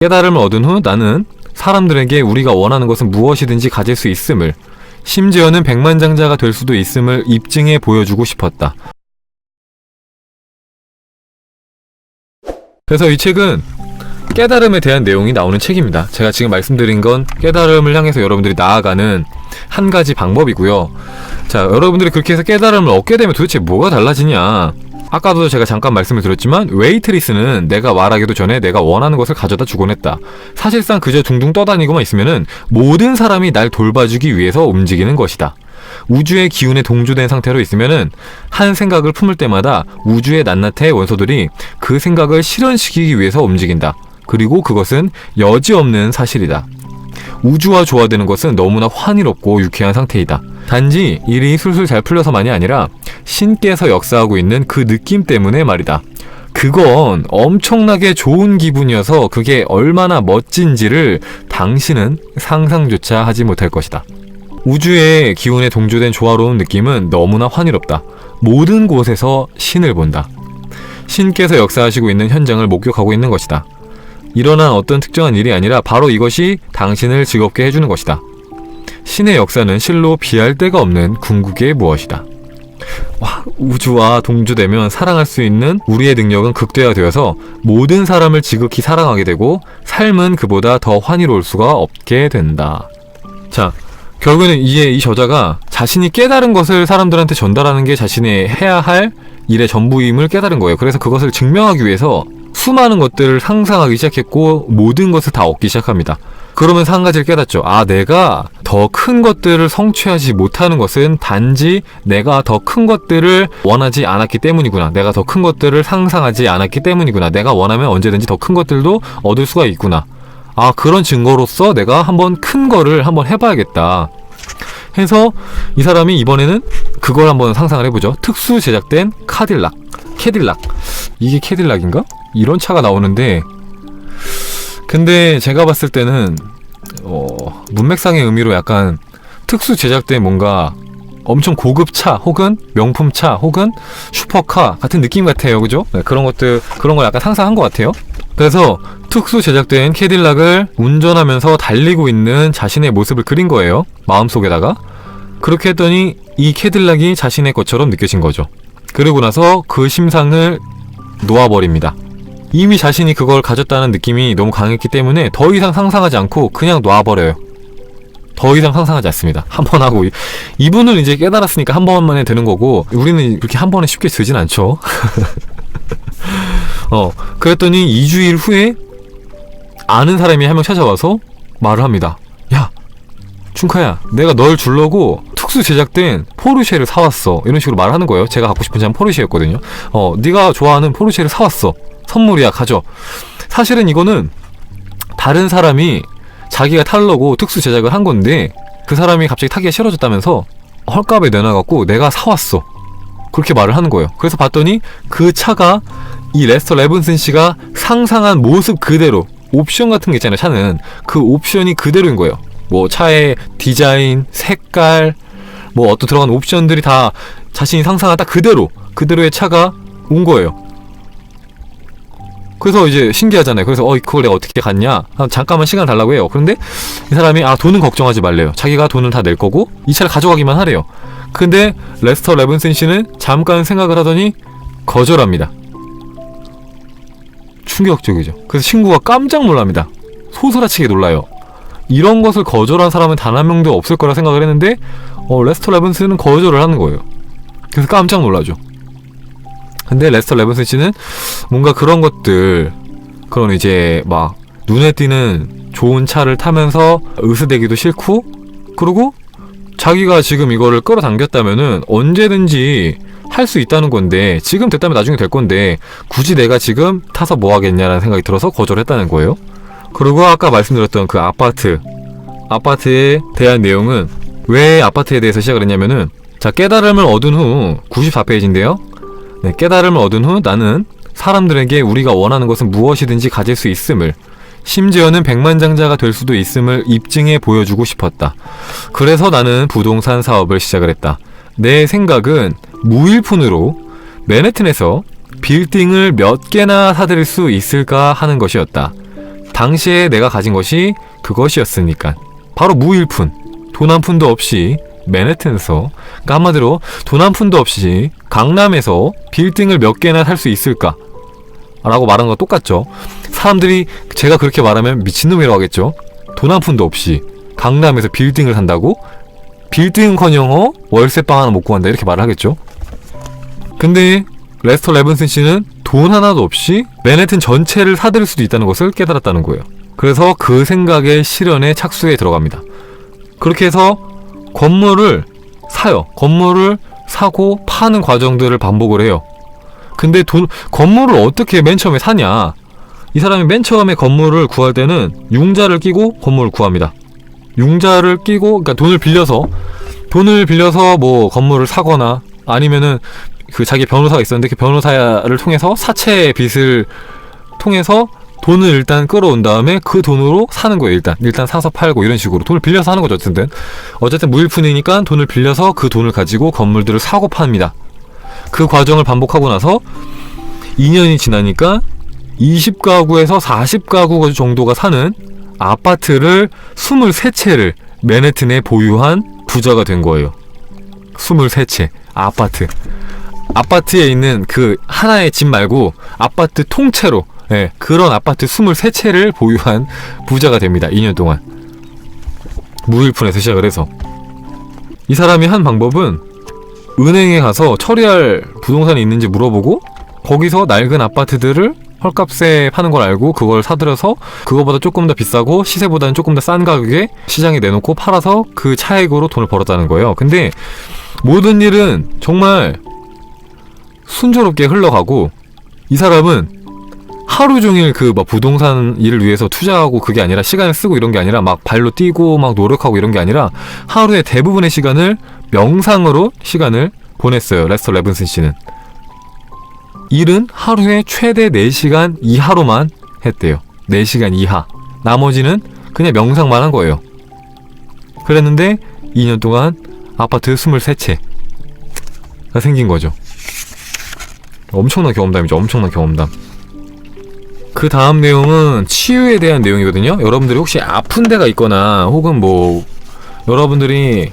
깨달음을 얻은 후 나는 사람들에게 우리가 원하는 것은 무엇이든지 가질 수 있음을, 심지어는 백만장자가 될 수도 있음을 입증해 보여주고 싶었다. 그래서 이 책은 깨달음에 대한 내용이 나오는 책입니다. 제가 지금 말씀드린 건 깨달음을 향해서 여러분들이 나아가는 한 가지 방법이고요. 자, 여러분들이 그렇게 해서 깨달음을 얻게 되면 도대체 뭐가 달라지냐? 아까도 제가 잠깐 말씀을 드렸지만 웨이트리스는 내가 말하기도 전에 내가 원하는 것을 가져다 주곤 했다. 사실상 그저 둥둥 떠다니고만 있으면은 모든 사람이 날 돌봐주기 위해서 움직이는 것이다. 우주의 기운에 동조된 상태로 있으면은 한 생각을 품을 때마다 우주의 낱낱의 원소들이 그 생각을 실현시키기 위해서 움직인다. 그리고 그것은 여지없는 사실이다. 우주와 조화되는 것은 너무나 환희롭고 유쾌한 상태이다. 단지 일이 술술 잘 풀려서만이 아니라 신께서 역사하고 있는 그 느낌 때문에 말이다. 그건 엄청나게 좋은 기분이어서 그게 얼마나 멋진지를 당신은 상상조차 하지 못할 것이다. 우주의 기운에 동조된 조화로운 느낌은 너무나 환희롭다. 모든 곳에서 신을 본다. 신께서 역사하시고 있는 현장을 목격하고 있는 것이다. 일어난 어떤 특정한 일이 아니라 바로 이것이 당신을 즐겁게 해주는 것이다. 신의 역사는 실로 비할 데가 없는 궁극의 무엇이다. 와, 우주와 동조되면 사랑할 수 있는 우리의 능력은 극대화되어서 모든 사람을 지극히 사랑하게 되고 삶은 그보다 더 환희로울 수가 없게 된다. 자, 결국에는 이제 이 저자가 자신이 깨달은 것을 사람들한테 전달하는 게 자신이 해야 할 일의 전부임을 깨달은 거예요. 그래서 그것을 증명하기 위해서 수많은 것들을 상상하기 시작했고 모든 것을 다 얻기 시작합니다. 그러면서 한 가지를 깨닫죠. 아, 내가 더 큰 것들을 성취하지 못하는 것은 단지 내가 더 큰 것들을 원하지 않았기 때문이구나. 내가 더 큰 것들을 상상하지 않았기 때문이구나. 내가 원하면 언제든지 더 큰 것들도 얻을 수가 있구나. 아, 그런 증거로서 내가 한번 큰 거를 한번 해봐야겠다 해서 이 사람이 이번에는 그걸 한번 상상을 해보죠. 특수 제작된 캐딜락. 이게 캐딜락인가? 이런 차가 나오는데, 근데 제가 봤을 때는 문맥상의 의미로 약간 특수 제작된 뭔가 엄청 고급 차 혹은 명품 차 혹은 슈퍼카 같은 느낌 같아요. 그죠? 네, 그런 걸 약간 상상한 것 같아요. 그래서 특수 제작된 캐딜락을 운전하면서 달리고 있는 자신의 모습을 그린 거예요. 마음속에다가. 그렇게 했더니 이 캐딜락이 자신의 것처럼 느껴진 거죠. 그러고 나서 그 심상을 놓아버립니다. 이미 자신이 그걸 가졌다는 느낌이 너무 강했기 때문에 더 이상 상상하지 않고 그냥 놔버려요. 더 이상 상상하지 않습니다. 한 번 하고. 이분은 이제 깨달았으니까 한 번만에 되는 거고 우리는 그렇게 한 번에 쉽게 되진 않죠. 그랬더니 2주일 후에 아는 사람이 한 명 찾아와서 말을 합니다. 야, 춘카야, 내가 널 주려고 특수 제작된 포르쉐를 사왔어. 이런 식으로 말을 하는 거예요. 제가 갖고 싶은 차는 포르쉐였거든요. 네가 좋아하는 포르쉐를 사왔어. 선물이야, 가져. 사실은 이거는 다른 사람이 자기가 타려고 특수 제작을 한 건데 그 사람이 갑자기 타기가 싫어졌다면서 헐값에 내놔갖고 내가 사왔어. 그렇게 말을 하는 거예요. 그래서 봤더니 그 차가 이 레스터 레븐슨 씨가 상상한 모습 그대로, 옵션 같은 게 있잖아요. 차는 그 옵션이 그대로인 거예요. 뭐 차의 디자인, 색깔, 뭐 어떤 들어간 옵션들이 다 자신이 상상한 딱 그대로의 차가 온 거예요. 그래서 이제 신기하잖아요. 그래서 그걸 내가 어떻게 갔냐? 잠깐만 시간 달라고 해요. 그런데 이 사람이 돈은 걱정하지 말래요. 자기가 돈을 다 낼 거고 이 차를 가져가기만 하래요. 근데 레스터 레븐슨 씨는 잠깐 생각을 하더니 거절합니다. 충격적이죠. 그래서 친구가 깜짝 놀랍니다. 소스라치게 놀라요. 이런 것을 거절한 사람은 단 한 명도 없을 거라 생각을 했는데 레스터 레븐슨은 거절을 하는 거예요. 그래서 깜짝 놀라죠. 근데 레스터 레븐슨 씨는 뭔가 그런 것들, 그런 이제 막 눈에 띄는 좋은 차를 타면서 으스대기도 싫고, 그리고 자기가 지금 이거를 끌어당겼다면은 언제든지 할 수 있다는 건데, 지금 됐다면 나중에 될 건데 굳이 내가 지금 타서 뭐 하겠냐라는 생각이 들어서 거절했다는 거예요. 그리고 아까 말씀드렸던 그 아파트에 대한 내용은, 왜 아파트에 대해서 시작을 했냐면은, 자, 깨달음을 얻은 후 94페이지인데요. 네, 깨달음을 얻은 후 나는 사람들에게 우리가 원하는 것은 무엇이든지 가질 수 있음을, 심지어는 백만장자가 될 수도 있음을 입증해 보여주고 싶었다. 그래서 나는 부동산 사업을 시작을 했다. 내 생각은 무일푼으로 맨해튼에서 빌딩을 몇 개나 사들일 수 있을까 하는 것이었다. 당시에 내가 가진 것이 그것이었으니까. 바로 무일푼, 돈 한 푼도 없이 맨해튼에서, 그러니까 한마디로 돈 한 푼도 없이 강남에서 빌딩을 몇 개나 살 수 있을까? 라고 말하는 거 똑같죠. 사람들이 제가 그렇게 말하면 미친놈이라고 하겠죠. 돈 한 푼도 없이 강남에서 빌딩을 산다고? 빌딩커녕 월세방 하나 못 구한다 이렇게 말을 하겠죠. 근데 레스터 레븐슨 씨는 돈 하나도 없이 맨해튼 전체를 사들일 수도 있다는 것을 깨달았다는 거예요. 그래서 그 생각의 실현에 착수해 들어갑니다. 그렇게 해서 건물을 사요. 건물을 사고 파는 과정들을 반복을 해요. 근데 건물을 어떻게 맨 처음에 사냐? 이 사람이 맨 처음에 건물을 구할 때는 융자를 끼고 건물을 구합니다. 융자를 끼고, 그러니까 돈을 빌려서 뭐 건물을 사거나 아니면은 그 자기 변호사가 있었는데 그 변호사를 통해서 사채 빚을 통해서 돈을 일단 끌어온 다음에 그 돈으로 사는 거예요. 일단 사서 팔고 이런 식으로 돈을 빌려서 하는 거죠. 어쨌든 무일푼이니까 돈을 빌려서 그 돈을 가지고 건물들을 사고 팝니다. 그 과정을 반복하고 나서 2년이 지나니까 20가구에서 40가구 정도가 사는 아파트를 23채를 맨해튼에 보유한 부자가 된 거예요. 23채 아파트에 있는 그 하나의 집 말고 아파트 통째로, 예, 그런 아파트 23채를 보유한 부자가 됩니다. 2년 동안 무일푼에서 시작을 해서. 이 사람이 한 방법은 은행에 가서 처리할 부동산이 있는지 물어보고 거기서 낡은 아파트들을 헐값에 파는 걸 알고 그걸 사들여서 그거보다 조금 더 비싸고 시세보다는 조금 더 싼 가격에 시장에 내놓고 팔아서 그 차익으로 돈을 벌었다는 거예요. 근데 모든 일은 정말 순조롭게 흘러가고 이 사람은 하루 종일 그 막 부동산 일을 위해서 투자하고 그게 아니라 시간을 쓰고 이런 게 아니라 막 발로 뛰고 막 노력하고 이런 게 아니라 하루의 대부분의 시간을 명상으로 시간을 보냈어요. 레스터 레븐슨 씨는. 일은 하루에 최대 4시간 이하로만 했대요. 4시간 이하. 나머지는 그냥 명상만 한 거예요. 그랬는데 2년 동안 아파트 23채가 생긴 거죠. 엄청난 경험담이죠. 엄청난 경험담. 그 다음 내용은 치유에 대한 내용이거든요. 여러분들이 혹시 아픈 데가 있거나 혹은 뭐 여러분들이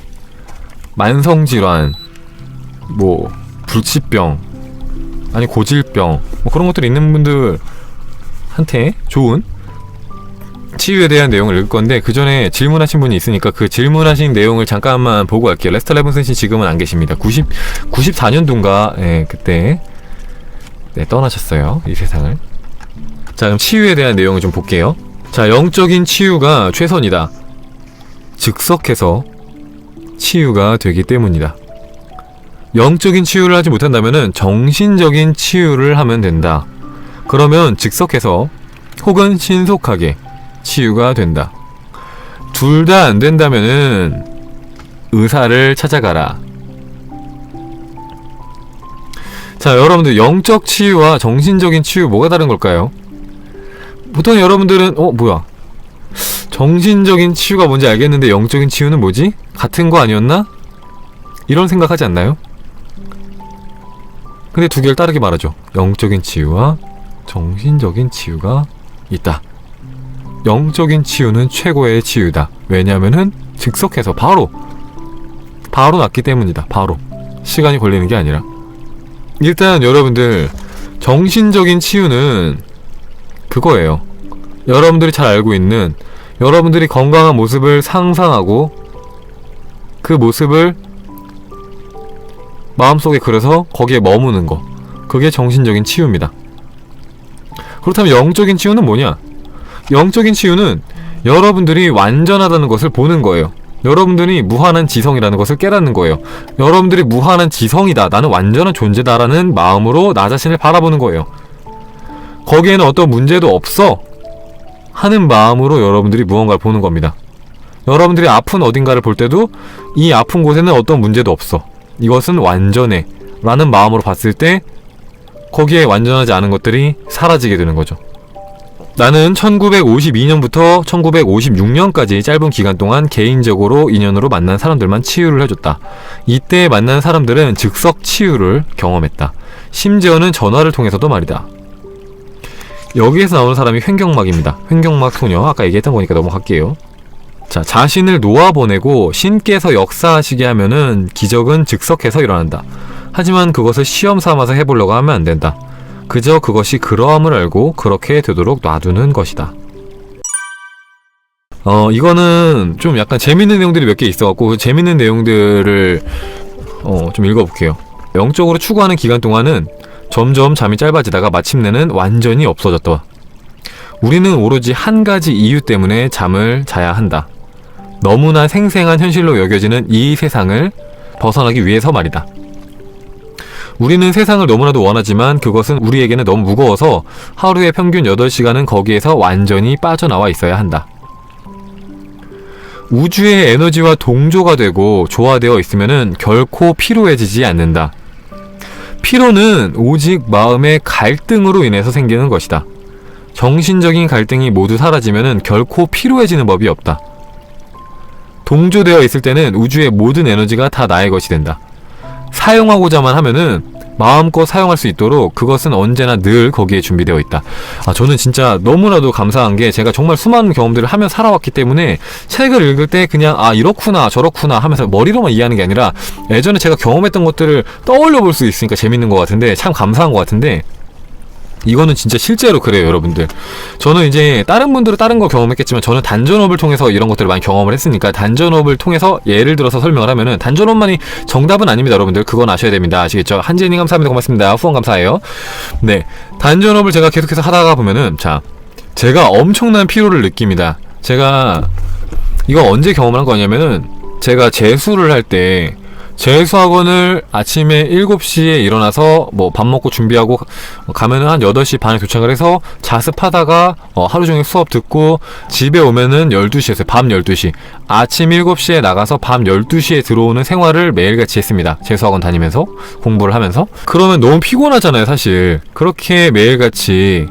만성질환, 뭐 불치병, 아니 고질병 뭐 그런 것들이 있는 분들한테 좋은 치유에 대한 내용을 읽을 건데, 그 전에 질문하신 분이 있으니까 그 질문하신 내용을 잠깐만 보고 갈게요. 레스터 레븐슨 씨 지금은 안 계십니다. 94년도인가 그때 떠나셨어요, 이 세상을. 자, 그럼 치유에 대한 내용을 좀 볼게요. 자, 영적인 치유가 최선이다. 즉석해서 치유가 되기 때문이다. 영적인 치유를 하지 못한다면은 정신적인 치유를 하면 된다. 그러면 즉석해서 혹은 신속하게 치유가 된다. 둘 다 안 된다면은 의사를 찾아가라. 자, 여러분들 영적 치유와 정신적인 치유 뭐가 다른 걸까요? 보통 여러분들은 뭐야, 정신적인 치유가 뭔지 알겠는데 영적인 치유는 뭐지? 같은 거 아니었나? 이런 생각하지 않나요? 근데 두 개를 다르게 말하죠. 영적인 치유와 정신적인 치유가 있다. 영적인 치유는 최고의 치유다. 왜냐면은 즉석해서 바로 낫기 때문이다. 바로 시간이 걸리는 게 아니라. 일단 여러분들 정신적인 치유는 그거예요. 여러분들이 잘 알고 있는, 여러분들이 건강한 모습을 상상하고 그 모습을 마음속에 그려서 거기에 머무는 거, 그게 정신적인 치유입니다. 그렇다면 영적인 치유는 뭐냐? 영적인 치유는 여러분들이 완전하다는 것을 보는 거예요. 여러분들이 무한한 지성이라는 것을 깨닫는 거예요. 여러분들이 무한한 지성이다, 나는 완전한 존재다라는 마음으로 나 자신을 바라보는 거예요. 거기에는 어떤 문제도 없어 하는 마음으로 여러분들이 무언가를 보는 겁니다. 여러분들이 아픈 어딘가를 볼 때도 이 아픈 곳에는 어떤 문제도 없어, 이것은 완전해 라는 마음으로 봤을 때 거기에 완전하지 않은 것들이 사라지게 되는 거죠. 나는 1952년부터 1956년까지 짧은 기간 동안 개인적으로 인연으로 만난 사람들만 치유를 해줬다. 이때 만난 사람들은 즉석 치유를 경험했다. 심지어는 전화를 통해서도 말이다. 여기에서 나오는 사람이 횡격막입니다. 횡격막 소녀. 아까 얘기했던 거니까 넘어갈게요. 자, 자신을 놓아보내고 신께서 역사하시게 하면은 기적은 즉석해서 일어난다. 하지만 그것을 시험 삼아서 해보려고 하면 안 된다. 그저 그것이 그러함을 알고 그렇게 되도록 놔두는 것이다. 이거는 좀 약간 재밌는 내용들이 몇 개 있어갖고 그 재밌는 내용들을 좀 읽어볼게요. 영적으로 추구하는 기간 동안은 점점 잠이 짧아지다가 마침내는 완전히 없어졌다. 우리는 오로지 한 가지 이유 때문에 잠을 자야 한다. 너무나 생생한 현실로 여겨지는 이 세상을 벗어나기 위해서 말이다. 우리는 세상을 너무나도 원하지만 그것은 우리에게는 너무 무거워서 하루에 평균 8시간은 거기에서 완전히 빠져나와 있어야 한다. 우주의 에너지와 동조가 되고 조화되어 있으면은 결코 피로해지지 않는다. 피로는 오직 마음의 갈등으로 인해서 생기는 것이다. 정신적인 갈등이 모두 사라지면은 결코 피로해지는 법이 없다. 동조되어 있을 때는 우주의 모든 에너지가 다 나의 것이 된다. 사용하고자만 하면은 마음껏 사용할 수 있도록 그것은 언제나 늘 거기에 준비되어 있다. 저는 진짜 너무나도 감사한 게 제가 정말 수많은 경험들을 하며 살아왔기 때문에 책을 읽을 때 그냥 이렇구나 저렇구나 하면서 머리로만 이해하는 게 아니라 예전에 제가 경험했던 것들을 떠올려 볼 수 있으니까 재밌는 것 같은데 참 감사한 것 같은데 이거는 진짜 실제로 그래요, 여러분들. 저는 이제 다른 분들은 다른 거 경험했겠지만 저는 단전업을 통해서 이런 것들을 많이 경험을 했으니까 단전업을 통해서 예를 들어서 설명을 하면은 단전업만이 정답은 아닙니다, 여러분들. 그건 아셔야 됩니다. 아시겠죠? 한재님 감사합니다. 고맙습니다. 후원 감사해요. 네, 단전업을 제가 계속해서 하다가 보면은 제가 엄청난 피로를 느낍니다. 제가 이거 언제 경험을 한 거냐면은 제가 재수를 할 때 재수학원을 아침에 7시에 일어나서 뭐 밥 먹고 준비하고 가면은 한 8시 반에 도착을 해서 자습하다가 하루 종일 수업 듣고 집에 오면은 12시였어요. 밤 12시. 아침 7시에 나가서 밤 12시에 들어오는 생활을 매일같이 했습니다. 재수학원 다니면서 공부를 하면서. 그러면 너무 피곤하잖아요, 사실. 그렇게 매일같이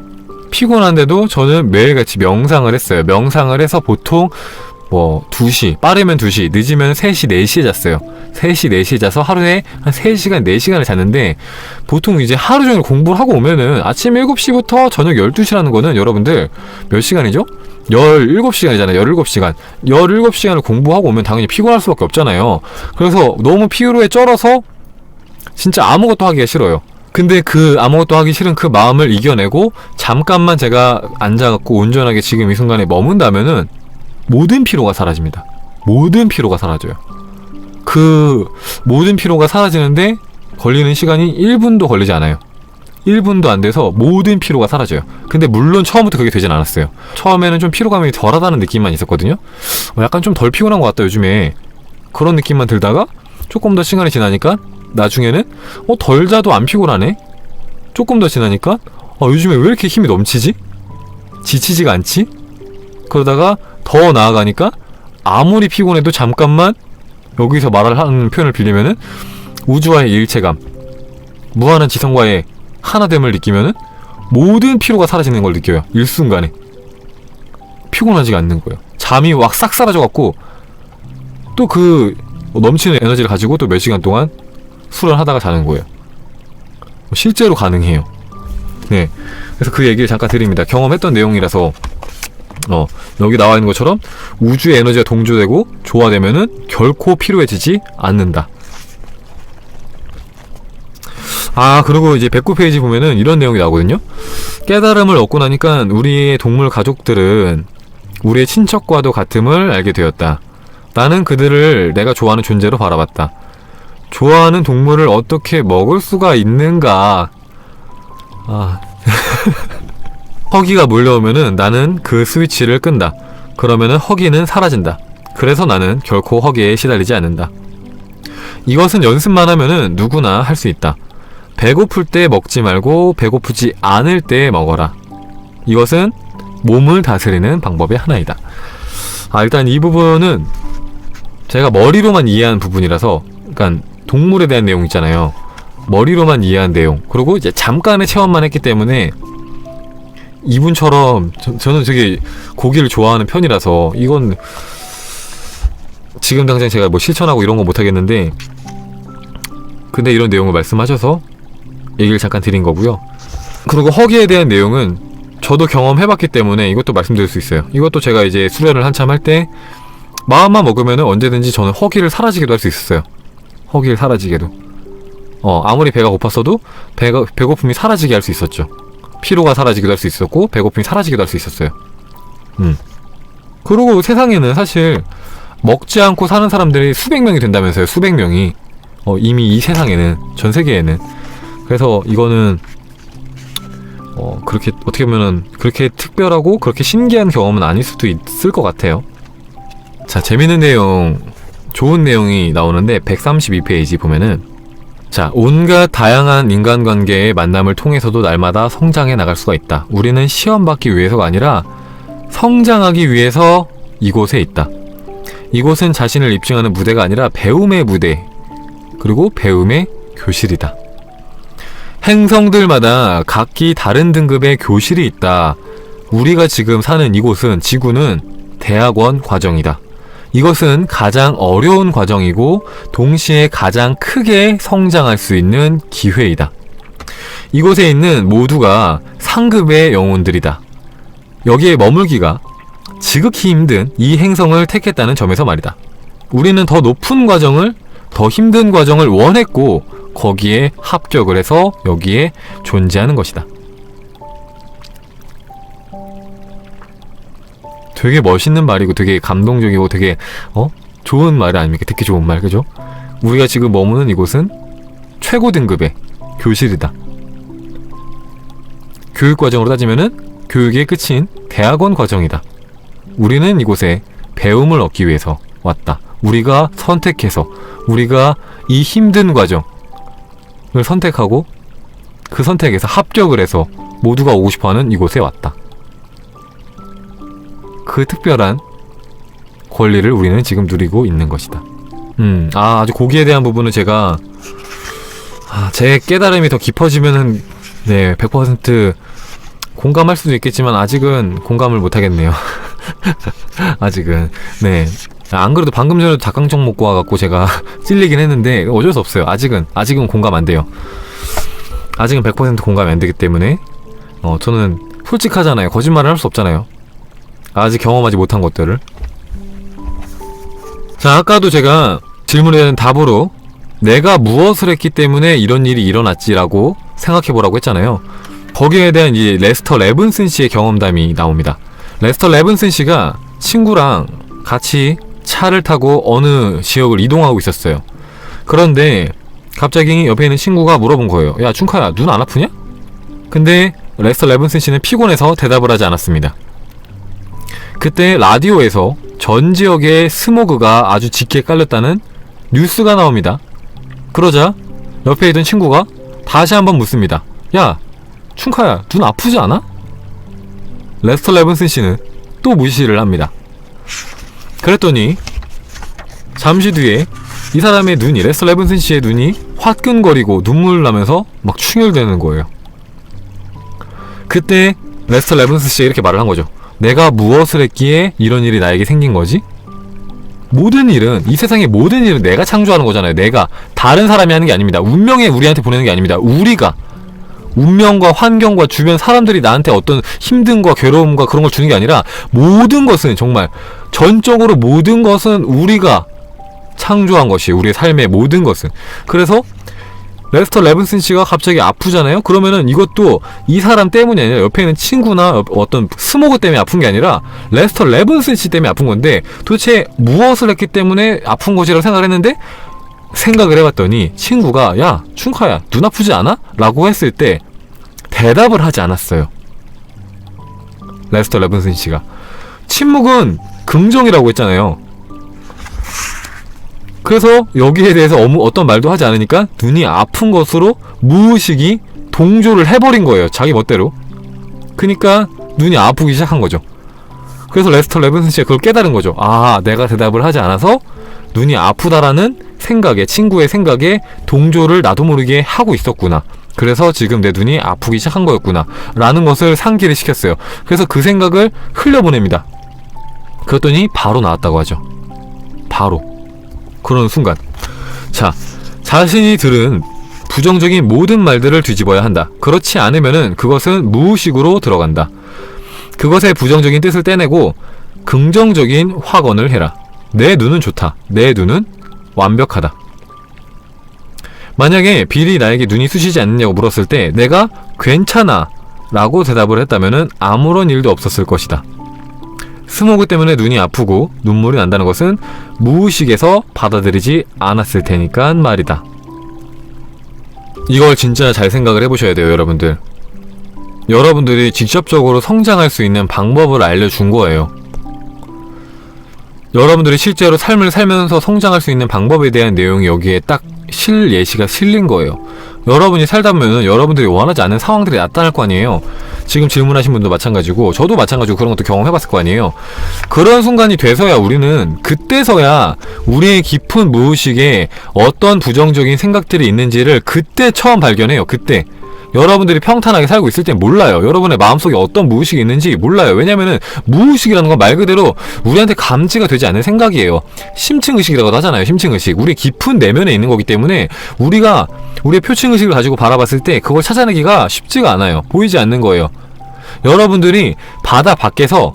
피곤한데도 저는 매일같이 명상을 했어요. 명상을 해서 보통 2시, 빠르면 2시, 늦으면 3시, 4시에 잤어요. 3시, 4시에 자서 하루에 한 3시간, 4시간을 잤는데 보통 이제 하루 종일 공부를 하고 오면은 아침 7시부터 저녁 12시라는 거는 여러분들 몇 시간이죠? 17시간이잖아요. 17시간. 17시간을 공부하고 오면 당연히 피곤할 수밖에 없잖아요. 그래서 너무 피로에 쩔어서 진짜 아무것도 하기가 싫어요. 근데 그 아무것도 하기 싫은 그 마음을 이겨내고 잠깐만 제가 앉아갖고 온전하게 지금 이 순간에 머문다면은 모든 피로가 사라집니다. 모든 피로가 사라져요. 그 모든 피로가 사라지는데 걸리는 시간이 1분도 걸리지 않아요. 1분도 안 돼서 모든 피로가 사라져요. 근데 물론 처음부터 그게 되진 않았어요. 처음에는 좀 피로감이 덜하다는 느낌만 있었거든요. 약간 좀 덜 피곤한 것 같다 요즘에. 그런 느낌만 들다가 조금 더 시간이 지나니까 나중에는 덜 자도 안 피곤하네. 조금 더 지나니까 요즘에 왜 이렇게 힘이 넘치지? 지치지가 않지? 그러다가 더 나아가니까 아무리 피곤해도 잠깐만 여기서 말하는 표현을 빌리면은 우주와의 일체감, 무한한 지성과의 하나됨을 느끼면은 모든 피로가 사라지는 걸 느껴요. 일순간에 피곤하지가 않는 거예요. 잠이 막 싹 사라져갖고 또 그 넘치는 에너지를 가지고 또 몇 시간 동안 수련하다가 자는 거예요. 실제로 가능해요. 네, 그래서 그 얘기를 잠깐 드립니다. 경험했던 내용이라서 여기 나와 있는 것처럼 우주의 에너지가 동조되고 조화되면은 결코 피로해지지 않는다. 그리고 이제 109페이지 보면은 이런 내용이 나오거든요. 깨달음을 얻고 나니까 우리의 동물 가족들은 우리의 친척과도 같음을 알게 되었다. 나는 그들을 내가 좋아하는 존재로 바라봤다. 좋아하는 동물을 어떻게 먹을 수가 있는가. 허기가 몰려오면은 나는 그 스위치를 끈다. 그러면은 허기는 사라진다. 그래서 나는 결코 허기에 시달리지 않는다. 이것은 연습만 하면은 누구나 할 수 있다. 배고플 때 먹지 말고 배고프지 않을 때 먹어라. 이것은 몸을 다스리는 방법의 하나이다. 일단 이 부분은 제가 머리로만 이해한 부분이라서, 그러니까 동물에 대한 내용 있잖아요. 머리로만 이해한 내용. 그리고 이제 잠깐의 체험만 했기 때문에 이분처럼 저는 되게 고기를 좋아하는 편이라서 이건 지금 당장 제가 뭐 실천하고 이런 거 못하겠는데, 근데 이런 내용을 말씀하셔서 얘기를 잠깐 드린 거고요. 그리고 허기에 대한 내용은 저도 경험해봤기 때문에 이것도 말씀드릴 수 있어요. 이것도 제가 이제 수련을 한참 할 때 마음만 먹으면 언제든지 저는 허기를 사라지게도 할 수 있었어요. 허기를 사라지게도. 아무리 배가 고팠어도 배고픔이 사라지게 할 수 있었죠. 피로가 사라지기도 할 수 있었고 배고픔이 사라지기도 할 수 있었어요. 그리고 세상에는 사실 먹지 않고 사는 사람들이 수백 명이 된다면서요. 수백 명이. 이미 이 세상에는, 전 세계에는. 그래서 이거는 그렇게 어떻게 보면은 그렇게 특별하고 그렇게 신기한 경험은 아닐 수도 있을 것 같아요. 자, 재밌는 내용, 좋은 내용이 나오는데 132페이지 보면은, 자, 온갖 다양한 인간관계의 만남을 통해서도 날마다 성장해 나갈 수가 있다. 우리는 시험받기 위해서가 아니라 성장하기 위해서 이곳에 있다. 이곳은 자신을 입증하는 무대가 아니라 배움의 무대, 그리고 배움의 교실이다. 행성들마다 각기 다른 등급의 교실이 있다. 우리가 지금 사는 이곳은, 지구는 대학원 과정이다. 이것은 가장 어려운 과정이고 동시에 가장 크게 성장할 수 있는 기회이다. 이곳에 있는 모두가 상급의 영혼들이다. 여기에 머물기가 지극히 힘든 이 행성을 택했다는 점에서 말이다. 우리는 더 높은 과정을, 더 힘든 과정을 원했고 거기에 합격을 해서 여기에 존재하는 것이다. 되게 멋있는 말이고 되게 감동적이고 되게 좋은 말 아닙니까? 듣기 좋은 말, 그죠? 우리가 지금 머무는 이곳은 최고 등급의 교실이다. 교육과정으로 따지면은 교육의 끝인 대학원 과정이다. 우리는 이곳에 배움을 얻기 위해서 왔다. 우리가 선택해서, 우리가 이 힘든 과정을 선택하고 그 선택에서 합격을 해서 모두가 오고 싶어하는 이곳에 왔다. 그 특별한 권리를 우리는 지금 누리고 있는 것이다. 아주 거기에 대한 부분은 제가 제 깨달음이 더 깊어지면은 100% 공감할 수도 있겠지만 아직은 공감을 못 하겠네요. 아직은. 안 그래도 방금 전에도 닭강정 먹고 와갖고 제가 찔리긴 했는데 어쩔 수 없어요. 아직은 공감 안 돼요. 아직은 100% 공감이 안 되기 때문에 저는 솔직하잖아요. 거짓말을 할 수 없잖아요. 아직 경험하지 못한 것들을. 자, 아까도 제가 질문에 대한 답으로 내가 무엇을 했기 때문에 이런 일이 일어났지라고 생각해보라고 했잖아요. 거기에 대한 이제 레스터 레븐슨 씨의 경험담이 나옵니다. 레스터 레븐슨 씨가 친구랑 같이 차를 타고 어느 지역을 이동하고 있었어요. 그런데 갑자기 옆에 있는 친구가 물어본 거예요. 야, 춘카야, 눈 안 아프냐? 근데 레스터 레븐슨 씨는 피곤해서 대답을 하지 않았습니다. 그때 라디오에서 전 지역에 스모그가 아주 짙게 깔렸다는 뉴스가 나옵니다. 그러자 옆에 있던 친구가 다시 한번 묻습니다. 야, 춘카야, 눈 아프지 않아? 레스터 레븐슨 씨는 또 무시를 합니다. 그랬더니 잠시 뒤에 이 사람의 눈이, 레스터 레븐슨 씨의 눈이 화끈거리고 눈물 나면서 막 충혈되는 거예요. 그때 레스터 레븐슨 씨가 이렇게 말을 한 거죠. 내가 무엇을 했기에 이런 일이 나에게 생긴 거지? 모든 일은, 이 세상의 모든 일은 내가 창조하는 거잖아요. 내가. 다른 사람이 하는 게 아닙니다. 운명이 우리한테 보내는 게 아닙니다. 우리가. 운명과 환경과 주변 사람들이 나한테 어떤 힘듦과 괴로움과 그런 걸 주는 게 아니라 모든 것은, 정말 전적으로 모든 것은 우리가 창조한 것이에요. 우리의 삶의 모든 것은. 그래서 레스터 레븐슨 씨가 갑자기 아프잖아요? 그러면은 이것도 이 사람 때문이 아니라 옆에 있는 친구나 어떤 스모그 때문에 아픈 게 아니라 레스터 레븐슨 씨 때문에 아픈 건데, 도대체 무엇을 했기 때문에 아픈 것이라고 생각을 했는데, 생각을 해봤더니 친구가 야, 춘카야, 눈 아프지 않아? 라고 했을 때 대답을 하지 않았어요. 레스터 레븐슨 씨가. 침묵은 긍정이라고 했잖아요. 그래서 여기에 대해서 어떤 말도 하지 않으니까 눈이 아픈 것으로 무의식이 동조를 해버린 거예요. 자기 멋대로. 그니까 눈이 아프기 시작한 거죠. 그래서 레스터 레븐슨 씨가 그걸 깨달은 거죠. 아, 내가 대답을 하지 않아서 눈이 아프다라는 생각에, 친구의 생각에 동조를 나도 모르게 하고 있었구나. 그래서 지금 내 눈이 아프기 시작한 거였구나 라는 것을 상기를 시켰어요. 그래서 그 생각을 흘려보냅니다. 그랬더니 바로 나왔다고 하죠. 바로. 그런 순간. 자, 자신이 들은 부정적인 모든 말들을 뒤집어야 한다. 그렇지 않으면은 그것은 무의식으로 들어간다. 그것의 부정적인 뜻을 떼내고 긍정적인 확언을 해라. 내 눈은 좋다. 내 눈은 완벽하다. 만약에 빌이 나에게 눈이 쑤시지 않느냐고 물었을 때 내가 괜찮아 라고 대답을 했다면은 아무런 일도 없었을 것이다. 스모그 때문에 눈이 아프고 눈물이 난다는 것은 무의식에서 받아들이지 않았을 테니까 말이다. 이걸 진짜 잘 생각을 해보셔야 돼요, 여러분들. 여러분들이 직접적으로 성장할 수 있는 방법을 알려준 거예요. 여러분들이 실제로 삶을 살면서 성장할 수 있는 방법에 대한 내용이 여기에 딱 예시가 실린 거예요. 여러분이 살다 보면 여러분들이 원하지 않는 상황들이 나타날 거 아니에요. 지금 질문하신 분도 마찬가지고 저도 마찬가지고 그런 것도 경험해봤을 거 아니에요. 그런 순간이 돼서야 우리는 그때서야 우리의 깊은 무의식에 어떤 부정적인 생각들이 있는지를 그때 처음 발견해요. 그때 여러분들이 평탄하게 살고 있을 땐 몰라요. 여러분의 마음속에 어떤 무의식이 있는지 몰라요. 왜냐면은 무의식이라는 건 말 그대로 우리한테 감지가 되지 않는 생각이에요. 심층의식이라고도 하잖아요. 심층의식. 우리 깊은 내면에 있는 거기 때문에 우리가 우리의 표층의식을 가지고 바라봤을 때 그걸 찾아내기가 쉽지가 않아요. 보이지 않는 거예요. 여러분들이 바다 밖에서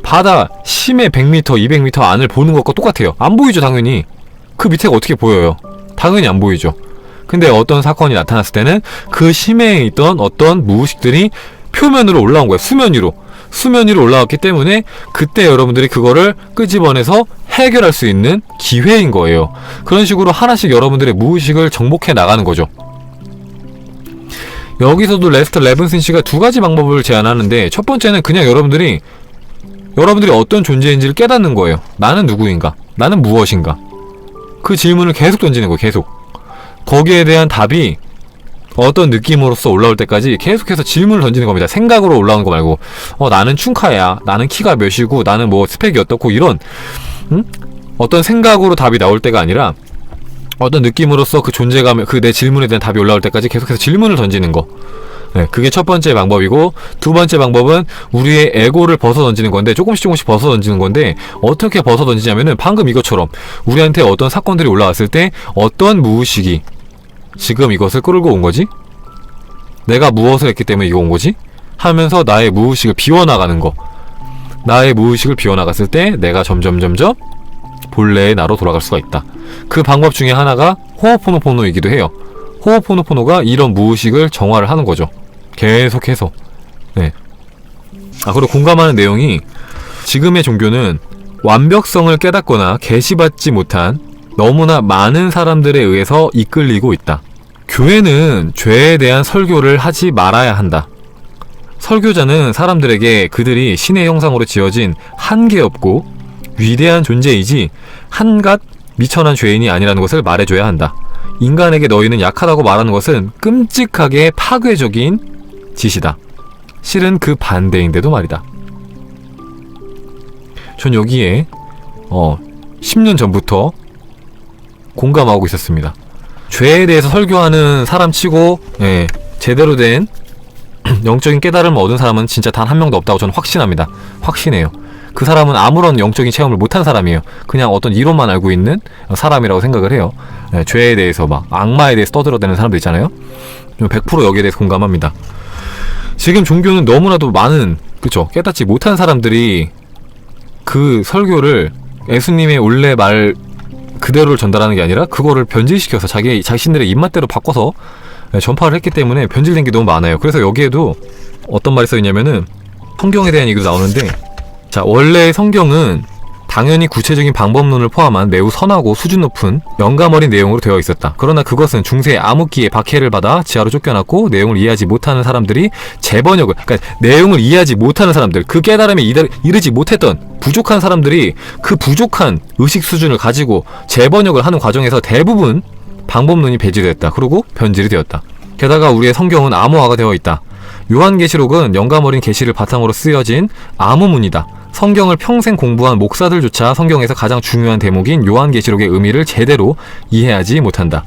바다 심해 100m, 200m 안을 보는 것과 똑같아요. 안 보이죠, 당연히. 그 밑에가 어떻게 보여요? 당연히 안 보이죠. 근데 어떤 사건이 나타났을 때는 그 심해에 있던 어떤 무의식들이 표면으로 올라온 거예요. 수면 위로 올라왔기 때문에 그때 여러분들이 그거를 끄집어내서 해결할 수 있는 기회인 거예요. 그런 식으로 하나씩 여러분들의 무의식을 정복해 나가는 거죠. 여기서도 레스터 레븐슨 씨가 두 가지 방법을 제안하는데, 첫 번째는 그냥 여러분들이 어떤 존재인지를 깨닫는 거예요. 나는 누구인가? 나는 무엇인가? 그 질문을 계속 던지는 거예요. 계속. 거기에 대한 답이 어떤 느낌으로서 올라올 때까지 계속해서 질문을 던지는 겁니다. 생각으로 올라오는 거 말고 나는 춘카야, 나는 키가 몇이고, 나는 뭐 스펙이 어떻고, 이런 어떤 생각으로 답이 나올 때가 아니라 어떤 느낌으로서 그 존재감, 그 내 질문에 대한 답이 올라올 때까지 계속해서 질문을 던지는 거. 네, 그게 첫 번째 방법이고, 두 번째 방법은 우리의 에고를 벗어 던지는 건데, 조금씩 벗어 던지는 건데, 어떻게 벗어 던지냐면은 방금 이것처럼 우리한테 어떤 사건들이 올라왔을 때 어떤 무의식이 지금 이것을 끌고 온 거지? 내가 무엇을 했기 때문에 이거 온 거지? 하면서 나의 무의식을 비워나가는 거. 나의 무의식을 비워나갔을 때 내가 점점 본래의 나로 돌아갈 수가 있다. 그 방법 중에 하나가 호호포노포노이기도 해요. 호호포노포노가 이런 무의식을 정화를 하는 거죠. 계속해서. 네. 그리고 공감하는 내용이, 지금의 종교는 완벽성을 깨닫거나 계시받지 못한 너무나 많은 사람들에 의해서 이끌리고 있다. 교회는 죄에 대한 설교를 하지 말아야 한다. 설교자는 사람들에게 그들이 신의 형상으로 지어진 한계없고 위대한 존재이지 한갓 미천한 죄인이 아니라는 것을 말해줘야 한다. 인간에게 너희는 약하다고 말하는 것은 끔찍하게 파괴적인 짓이다. 실은 그 반대인데도 말이다. 전 여기에 10년 전부터 공감하고 있었습니다. 죄에 대해서 설교하는 사람 치고 제대로 된 영적인 깨달음을 얻은 사람은 진짜 단 한 명도 없다고 저는 확신합니다. 확신해요. 그 사람은 아무런 영적인 체험을 못한 사람이에요. 그냥 어떤 이론만 알고 있는 사람이라고 생각을 해요. 죄에 대해서 막 악마에 대해서 떠들어대는 사람들 있잖아요. 100% 여기에 대해서 공감합니다. 지금 종교는 너무나도 많은, 그쵸, 깨닫지 못한 사람들이 그 설교를 예수님의 원래 말 그대로를 전달하는 게 아니라 그거를 변질시켜서 자신들의 입맛대로 바꿔서 전파를 했기 때문에 변질된 게 너무 많아요. 그래서 여기에도 어떤 말이 써있냐면은, 성경에 대한 얘기도 나오는데, 자, 원래 성경은 당연히 구체적인 방법론을 포함한 매우 선하고 수준 높은 영감 어린 내용으로 되어 있었다. 그러나 그것은 중세의 암흑기에 박해를 받아 지하로 쫓겨났고, 내용을 이해하지 못하는 사람들이 재번역을, 그러니까 내용을 이해하지 못하는 사람들, 그 깨달음에 이르지 못했던 부족한 사람들이 그 부족한 의식 수준을 가지고 재번역을 하는 과정에서 대부분 방법론이 배제되었다. 그리고 변질이 되었다. 게다가 우리의 성경은 암호화가 되어 있다. 요한계시록은 영감 어린 계시를 바탕으로 쓰여진 암호문이다. 성경을 평생 공부한 목사들조차 성경에서 가장 중요한 대목인 요한계시록의 의미를 제대로 이해하지 못한다.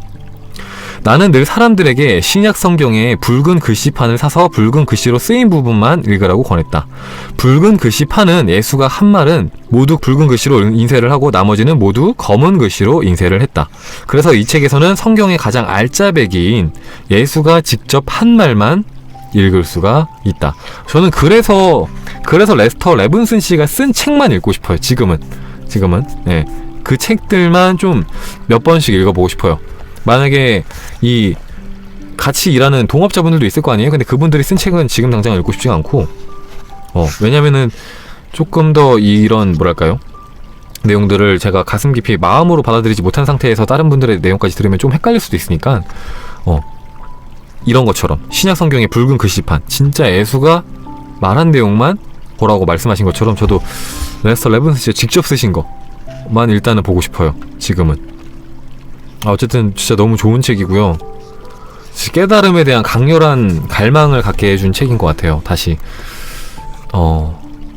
나는 늘 사람들에게 신약 성경에 붉은 글씨판을 사서 붉은 글씨로 쓰인 부분만 읽으라고 권했다. 붉은 글씨판은 예수가 한 말은 모두 붉은 글씨로 인쇄를 하고 나머지는 모두 검은 글씨로 인쇄를 했다. 그래서 이 책에서는 성경의 가장 알짜배기인 예수가 직접 한 말만 읽을 수가 있다. 저는 그래서 레스터 레븐슨 씨가 쓴 책만 읽고 싶어요. 지금은 네. 그 책들만 좀 몇 번씩 읽어보고 싶어요. 만약에 이 같이 일하는 동업자분들도 있을 거 아니에요? 근데 그분들이 쓴 책은 지금 당장 읽고 싶지가 않고 왜냐면은 조금 더 이런 뭐랄까요? 내용들을 제가 가슴 깊이 마음으로 받아들이지 못한 상태에서 다른 분들의 내용까지 들으면 좀 헷갈릴 수도 있으니까 이런 것처럼 신약 성경의 붉은 글씨판 진짜 예수가 말한 내용만 보라고 말씀하신 것처럼 저도 레스터 레븐슨 씨가 직접 쓰신 거만 일단은 보고 싶어요. 지금은 어쨌든 진짜 너무 좋은 책이고요. 깨달음에 대한 강렬한 갈망을 갖게 해준 책인 것 같아요. 다시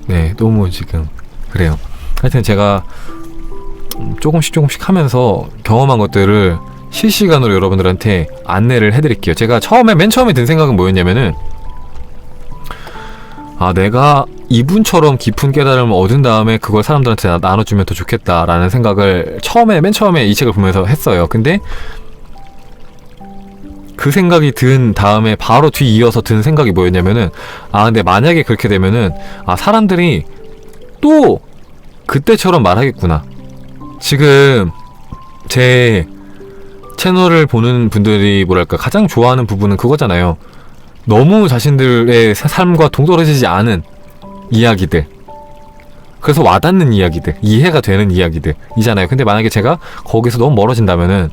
네, 너무 지금 그래요. 하여튼 제가 조금씩 하면서 경험한 것들을 실시간으로 여러분들한테 안내를 해드릴게요. 제가 맨 처음에 든 생각은 뭐였냐면은 내가 이분처럼 깊은 깨달음을 얻은 다음에 그걸 사람들한테 나눠주면 더 좋겠다라는 생각을 맨 처음에 이 책을 보면서 했어요. 근데 그 생각이 든 다음에 바로 뒤이어서 든 생각이 뭐였냐면은 근데 만약에 그렇게 되면은 사람들이 또 그때처럼 말하겠구나. 지금 제 채널을 보는 분들이 뭐랄까 가장 좋아하는 부분은 그거잖아요. 너무 자신들의 삶과 동떨어지지 않은 이야기들, 그래서 와닿는 이야기들, 이해가 되는 이야기들이잖아요. 근데 만약에 제가 거기서 너무 멀어진다면은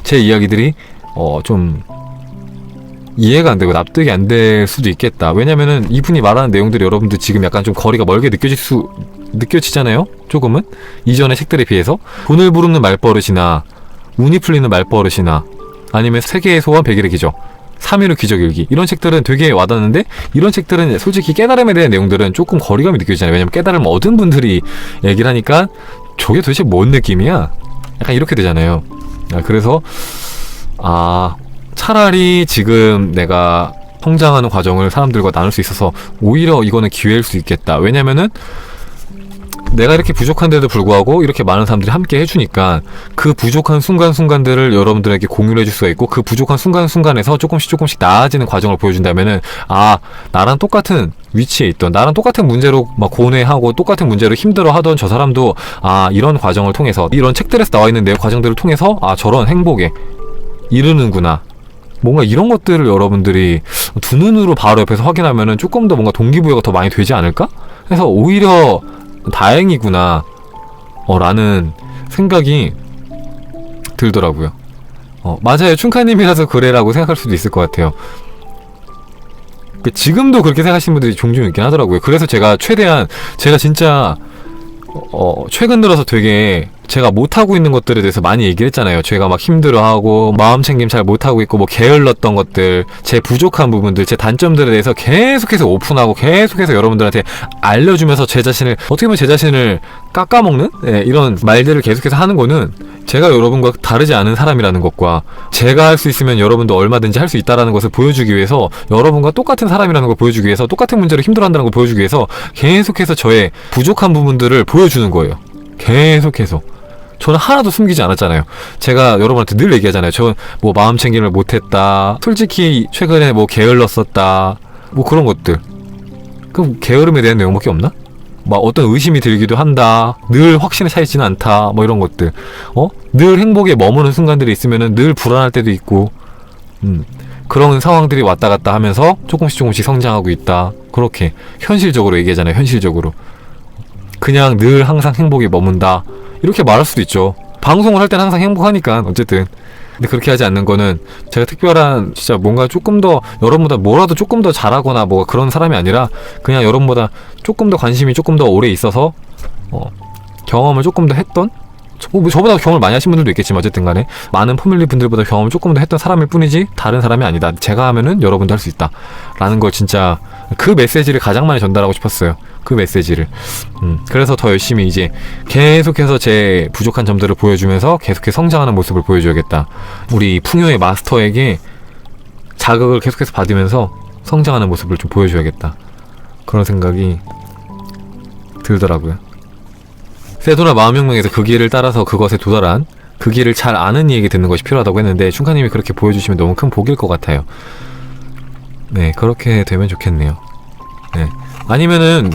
제 이야기들이 좀 이해가 안 되고 납득이 안 될 수도 있겠다. 왜냐면은 이분이 말하는 내용들이 여러분들 지금 약간 좀 거리가 멀게 느껴지잖아요. 조금은 이전의 책들에 비해서 돈을 부르는 말버릇이나 운이 풀리는 말버릇이나 아니면 세계의 소원 100일의 기적, 3일의 기적 일기, 이런 책들은 되게 와닿는데 이런 책들은 솔직히 깨달음에 대한 내용들은 조금 거리감이 느껴지잖아요. 왜냐면 깨달음을 얻은 분들이 얘기를 하니까 저게 도대체 뭔 느낌이야? 약간 이렇게 되잖아요. 그래서 차라리 지금 내가 성장하는 과정을 사람들과 나눌 수 있어서 오히려 이거는 기회일 수 있겠다. 왜냐면은 내가 이렇게 부족한데도 불구하고 이렇게 많은 사람들이 함께 해주니까 그 부족한 순간순간들을 여러분들에게 공유를 해줄 수가 있고, 그 부족한 순간순간에서 조금씩 나아지는 과정을 보여준다면은 나랑 똑같은 위치에 있던, 나랑 똑같은 문제로 막 고뇌하고 똑같은 문제로 힘들어하던 저 사람도 이런 과정을 통해서, 이런 책들에서 나와있는 내 과정들을 통해서 저런 행복에 이르는구나, 뭔가 이런 것들을 여러분들이 두 눈으로 바로 옆에서 확인하면은 조금 더 뭔가 동기부여가 더 많이 되지 않을까? 그래서 오히려 다행이구나 라는 생각이 들더라고요. 맞아요. 춘카님이라서 그래라고 생각할 수도 있을 것 같아요. 지금도 그렇게 생각하시는 분들이 종종 있긴 하더라고요. 그래서 제가 진짜 최근 들어서 되게 제가 못하고 있는 것들에 대해서 많이 얘기를 했잖아요. 제가 막 힘들어하고 마음 챙김 잘 못하고 있고 게을렀던 것들, 제 부족한 부분들, 제 단점들에 대해서 계속해서 오픈하고 계속해서 여러분들한테 알려주면서 어떻게 보면 제 자신을 깎아먹는 이런 말들을 계속해서 하는 거는 제가 여러분과 다르지 않은 사람이라는 것과 제가 할 수 있으면 여러분도 얼마든지 할 수 있다라는 것을 보여주기 위해서, 여러분과 똑같은 사람이라는 걸 보여주기 위해서, 똑같은 문제로 힘들어한다는 걸 보여주기 위해서 계속해서 저의 부족한 부분들을 보여주는 거예요. 계속해서. 저는 하나도 숨기지 않았잖아요. 제가 여러분한테 늘 얘기하잖아요. 저 마음 챙김을 못했다, 솔직히 최근에 게을렀었다, 그런 것들. 그럼 게으름에 대한 내용밖에 없나? 어떤 의심이 들기도 한다, 늘 확신에 차있지는 않다, 이런 것들. 늘 행복에 머무는 순간들이 있으면은 늘 불안할 때도 있고, 그런 상황들이 왔다 갔다 하면서 조금씩 성장하고 있다. 그렇게 현실적으로 얘기하잖아요. 현실적으로. 그냥 늘 항상 행복에 머문다, 이렇게 말할 수도 있죠. 방송을 할 때는 항상 행복하니까 어쨌든. 근데 그렇게 하지 않는 거는 제가 특별한 진짜 뭔가 조금 더 여러분보다 뭐라도 조금 더 잘하거나 그런 사람이 아니라 그냥 여러분보다 조금 더 관심이 조금 더 오래 있어서 경험을 조금 더 했던, 저보다 경험을 많이 하신 분들도 있겠지만 어쨌든 간에 많은 패밀리 분들보다 경험을 조금 더 했던 사람일 뿐이지 다른 사람이 아니다. 제가 하면은 여러분도 할 수 있다 라는 걸 진짜 그 메시지를 가장 많이 전달하고 싶었어요. 그 메시지를. 그래서 더 열심히 이제 계속해서 제 부족한 점들을 보여주면서 계속해서 성장하는 모습을 보여줘야겠다. 우리 풍요의 마스터에게 자극을 계속해서 받으면서 성장하는 모습을 좀 보여줘야겠다. 그런 생각이 들더라고요. 세도나 마음혁명에서 그 길을 따라서 그것에 도달한, 그 길을 잘 아는 이에게 듣는 것이 필요하다고 했는데 춘카님이 그렇게 보여주시면 너무 큰 복일 것 같아요. 네, 그렇게 되면 좋겠네요. 네. 아니면은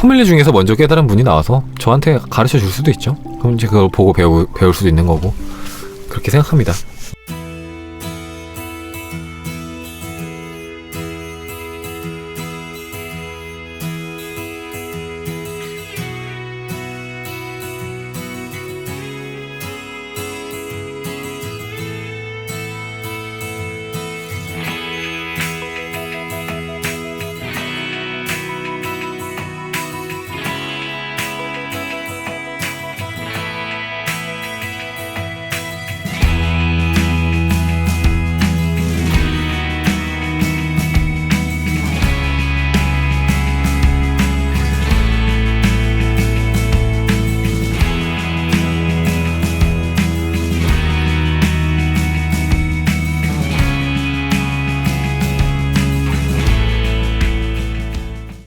포밀리 중에서 먼저 깨달은 분이 나와서 저한테 가르쳐 줄 수도 있죠. 그럼 이제 그걸 보고 배울 수도 있는 거고, 그렇게 생각합니다.